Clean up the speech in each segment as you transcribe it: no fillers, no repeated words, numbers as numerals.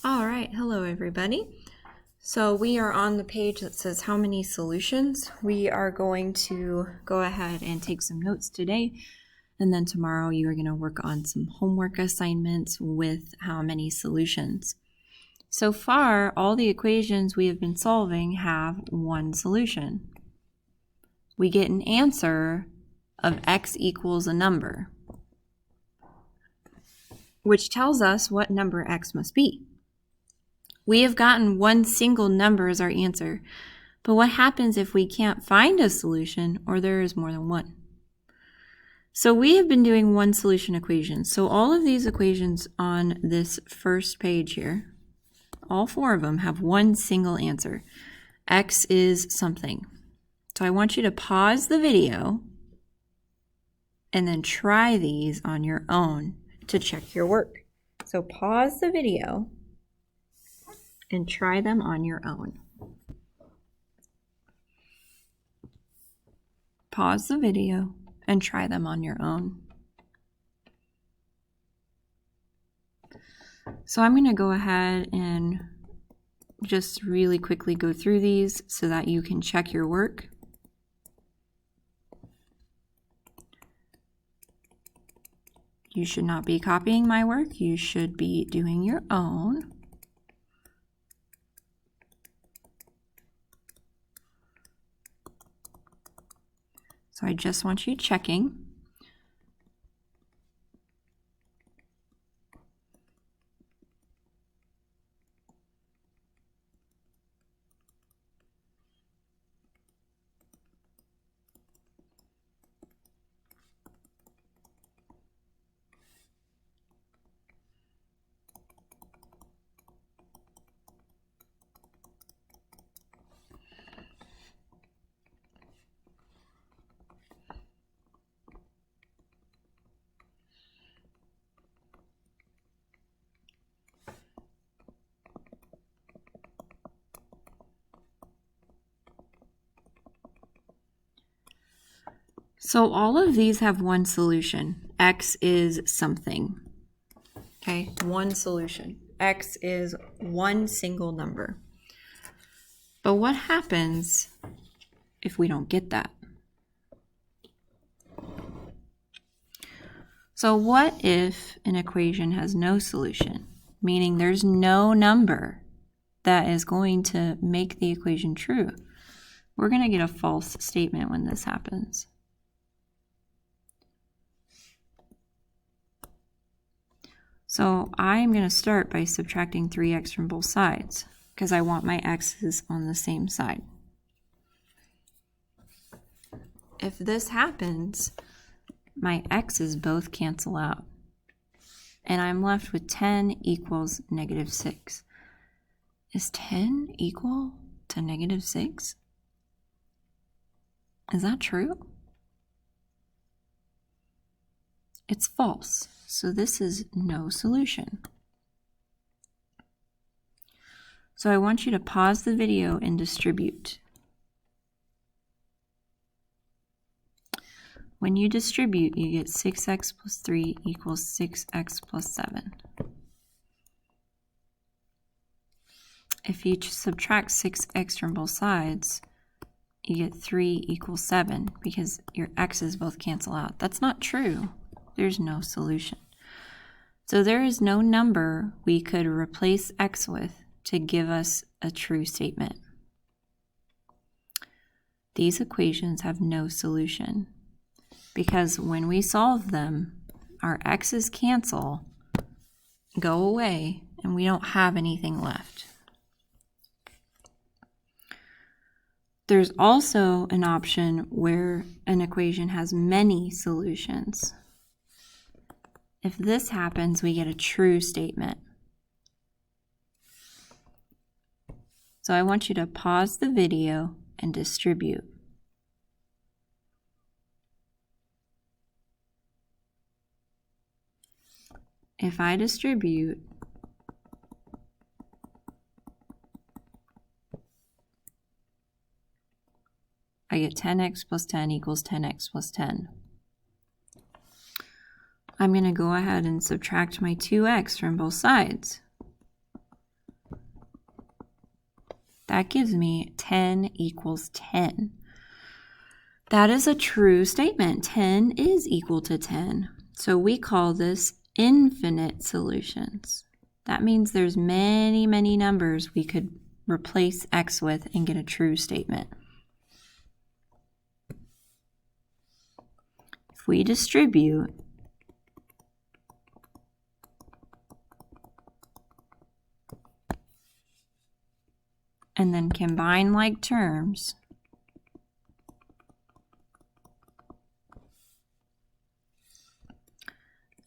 All right, hello everybody. So we are on the page that says how many solutions. We are going to go ahead and take some notes today, and then tomorrow you are going to work on some homework assignments with how many solutions. So far, all the equations we have been solving have one solution. We get an answer of x equals a number, which tells us what number x must be. We have gotten one single number as our answer, but what happens if we can't find a solution or there is more than one? So we have been doing one solution equations. So all of these equations on this first page here, all four of them have one single answer. X is something. So I want you to pause the video and then try these on your own to check your work. So pause the video and try them on your own. Pause the video and try them on your own. So I'm going to go ahead and just really quickly go through these so that you can check your work. You should not be copying my work. You should be doing your own. So I just want you checking. So all of these have one solution. X is something. Okay, one solution. X is one single number. But what happens if we don't get that? So what if an equation has no solution, meaning there's no number that is going to make the equation true? We're going to get a false statement when this happens. So I'm going to start by subtracting 3x from both sides because I want my x's on the same side. If this happens, my x's both cancel out. And I'm left with 10 equals negative 6. Is 10 equal to negative 6? Is that true? It's false. So this is no solution. So I want you to pause the video and distribute. When you distribute, you get 6x plus 3 equals 6x plus 7. If you subtract 6x from both sides, you get 3 equals 7 because your x's both cancel out. That's not true. There's no solution. So there is no number we could replace x with to give us a true statement. These equations have no solution because when we solve them, our x's cancel, go away, and we don't have anything left. There's also an option where an equation has many solutions. If this happens, we get a true statement. So I want you to pause the video and distribute. If I distribute, I get 10x plus 10 equals 10x plus 10. I'm going to go ahead and subtract my 2x from both sides. That gives me 10 equals 10. That is a true statement. 10 is equal to 10. So we call this infinite solutions. That means there's many, many numbers we could replace x with and get a true statement. If we distribute and then combine like terms,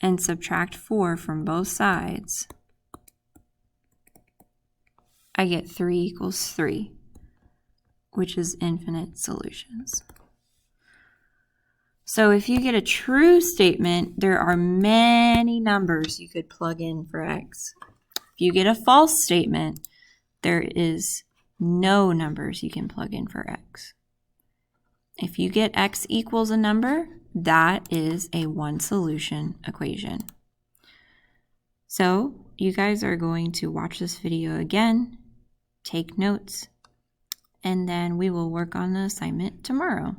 and subtract 4 from both sides, I get 3 equals 3, which is infinite solutions. So if you get a true statement, there are many numbers you could plug in for x. If you get a false statement, there is no numbers you can plug in for x. If you get x equals a number, that is a one solution equation. So you guys are going to watch this video again, take notes, and then we will work on the assignment tomorrow.